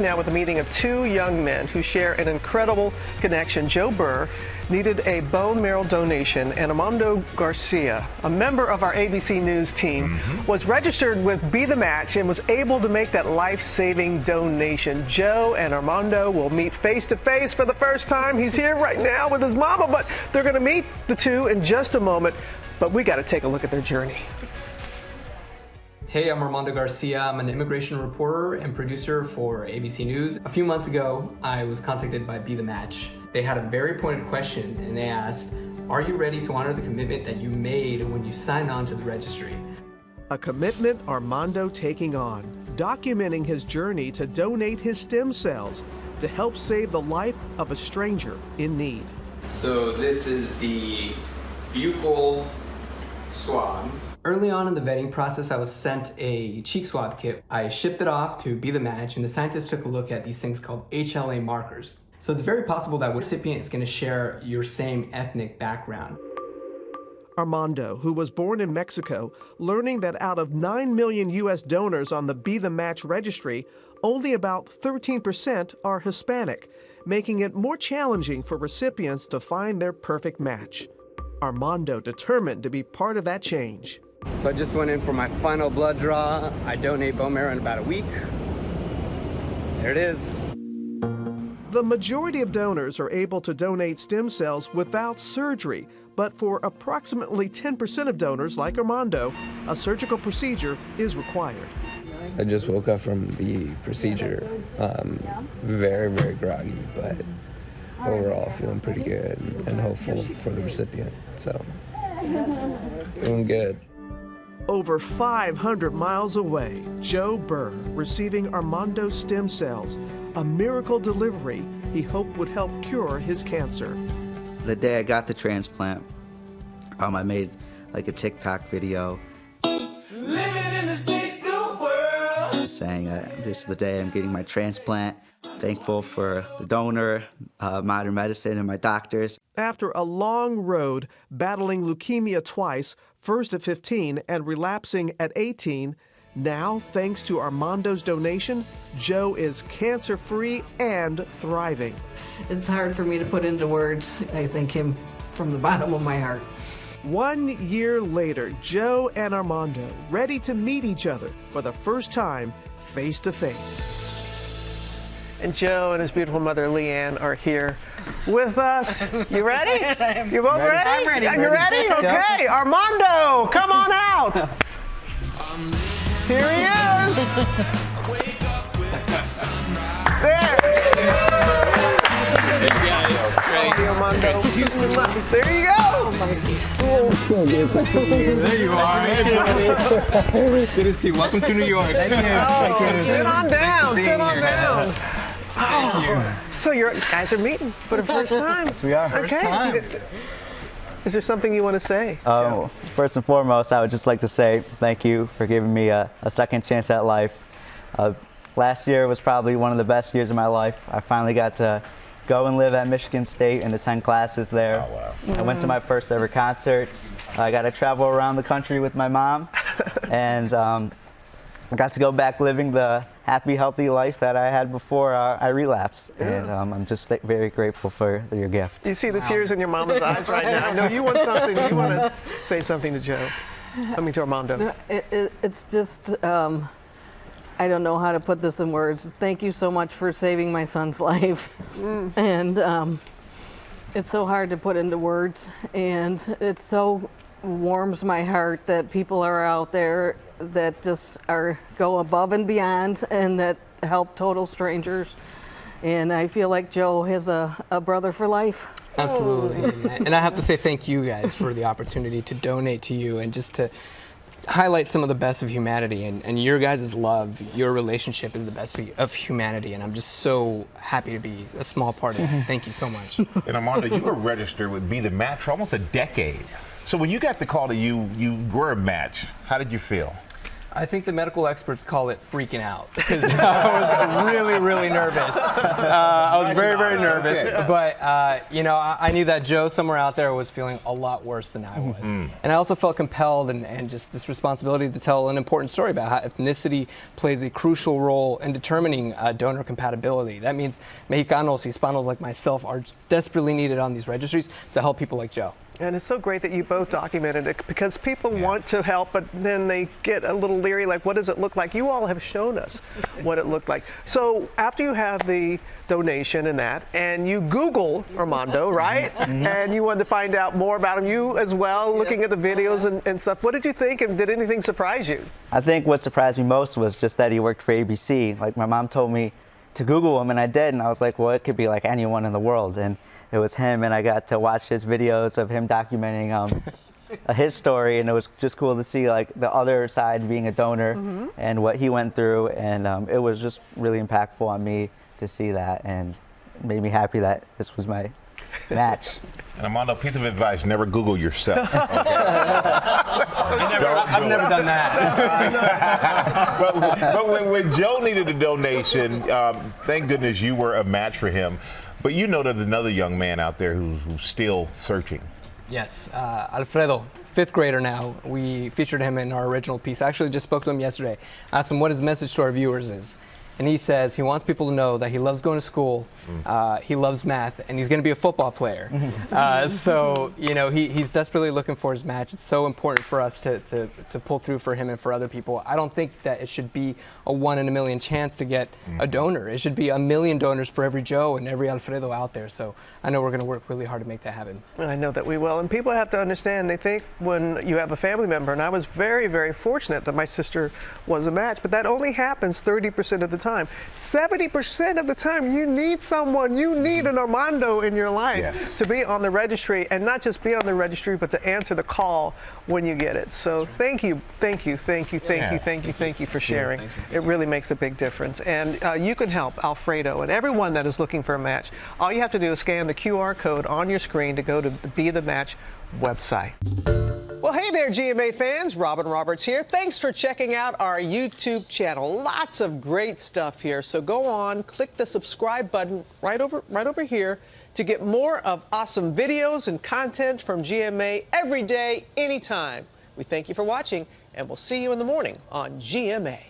Now with the meeting of two young men who share an incredible connection. Joe Burr needed a bone marrow donation, and Armando Garcia, a member of our ABC News team, was registered with Be The Match and was able to make that life-saving donation. Joe and Armando will meet face-to-face for the first time. He's here right now with his mama, but they're going to meet the two in just a moment. But we got to take a look at their journey. Hey, I'm Armando Garcia. I'm an immigration reporter and producer for ABC News. A few months ago, I was contacted by Be The Match. They had a very pointed question, and they asked, are you ready to honor the commitment that you made when you signed on to the registry? A commitment Armando taking on, documenting his journey to donate his stem cells to help save the life of a stranger in need. So this is the buccal swab. Early on in the vetting process, I was sent a cheek swab kit. I shipped it off to Be The Match, and the scientists took a look at these things called HLA markers. So it's very possible that the recipient is going to share your same ethnic background. Armando, who was born in Mexico, learning that out of 9 million U.S. donors on the Be The Match registry, only about 13% are Hispanic, making it more challenging for recipients to find their perfect match. Armando determined to be part of that change. So I just went in for my final blood draw. I donate bone marrow in about a week. There it is. The majority of donors are able to donate stem cells without surgery, but for approximately 10% of donors, like Armando, a surgical procedure is required. I just woke up from the procedure, very, very groggy, but overall feeling pretty good and hopeful for the recipient, so doing good. Over 500 miles away, Joe Burr receiving Armando's stem cells, a miracle delivery he hoped would help cure his cancer. The day I got the transplant, I made like a TikTok video saying this is the day I'm getting my transplant. Thankful for the donor, modern medicine, and my doctors. After a long road battling leukemia twice, first at 15 and relapsing at 18, now, thanks to Armando's donation, Joe is cancer-free and thriving. It's hard for me to put into words. I thank him from the bottom of my heart. 1 year later, Joe and Armando ready to meet each other for the first time face-to-face. And Joe and his beautiful mother, Leanne, are here with us. You ready? You both ready? I'm ready. You ready? Okay. Yep. Armando, come on out. Here he is. There. Armando. There you go. There you are. Good to see you. Welcome to New York. Thank you. Sit on down. Sit on down. Oh, so you guys are meeting for the first time. Yes, we are. Okay. First time. Is there something you want to say? First and foremost, I would just like to say thank you for giving me a second chance at life. Last year was probably one of the best years of my life. I finally got to go and live at Michigan State and attend classes there. Oh, wow. I went to my first ever concerts. I got to travel around the country with my mom. And I got to go back living the happy, healthy life that I had before I relapsed. Yeah. And I'm just very grateful for your gift. You see the tears in your mama's eyes right now. I know you want something. You want to say something to Joe. I mean, to Armando. No, it's just, I don't know how to put this in words. Thank you so much for saving my son's life. And it's so hard to put into words. And it so warms my heart that people are out there that just go above and beyond and that help total strangers. And I feel like Joe has a brother for life. Absolutely. And I have to say thank you guys for the opportunity to donate to you and just to highlight some of the best of humanity. And your guys' love, your relationship is the best of humanity. And I'm just so happy to be a small part of it. Thank you so much. And Armando, you were registered with Be The Match for almost a decade. So when you got the call that you were a match, how did you feel? I think the medical experts call it freaking out because I was really, really nervous. I was very, very nervous. But, you know, I knew that Joe somewhere out there was feeling a lot worse than I was. And I also felt compelled and just this responsibility to tell an important story about how ethnicity plays a crucial role in determining donor compatibility. That means Mexicanos, Hispanos like myself are desperately needed on these registries to help people like Joe. And it's so great that you both documented it because people want to help, but then they get a little leery, like, what does it look like? You all have shown us what it looked like. So after you have the donation and that, and you Google Armando, right? And you wanted to find out more about him, you as well, looking at the videos and stuff. What did you think, and did anything surprise you? I think what surprised me most was just that he worked for ABC. Like, my mom told me to Google him, and I did, and I was like, well, it could be like anyone in the world. And it was him, and I got to watch his videos of him documenting his story, and it was just cool to see like the other side being a donor and what he went through, and it was just really impactful on me to see that, and it made me happy that this was my match. And Armando, piece of advice, never Google yourself. Okay? I've never done that. but when Joe needed a donation, thank goodness you were a match for him. But you know there's another young man out there who's still searching. Yes, Alfredo, 5th grader now. We featured him in our original piece. I actually just spoke to him yesterday. Asked him what his message to our viewers is. And he says he wants people to know that he loves going to school, he loves math, and he's going to be a football player. So, you know, he's desperately looking for his match. It's so important for us to pull through for him and for other people. I don't think that it should be a 1 in a million chance to get a donor. It should be 1 million donors for every Joe and every Alfredo out there. So I know we're going to work really hard to make that happen. I know that we will. And people have to understand, they think when you have a family member, and I was very, very fortunate that my sister was a match, but that only happens 30% of the time. 70% of the time, you need someone, you need an Armando in your life to be on the registry, and not just be on the registry, but to answer the call when you get it. So thank you for sharing. It really makes a big difference. And you can help Alfredo and everyone that is looking for a match. All you have to do is scan the QR code on your screen to go to the Be the Match website. Well, hey there, GMA fans. Robin Roberts here. Thanks for checking out our YouTube channel. Lots of great stuff here. So go on, click the subscribe button right over here to get more of awesome videos and content from GMA every day, anytime. We thank you for watching, and we'll see you in the morning on GMA.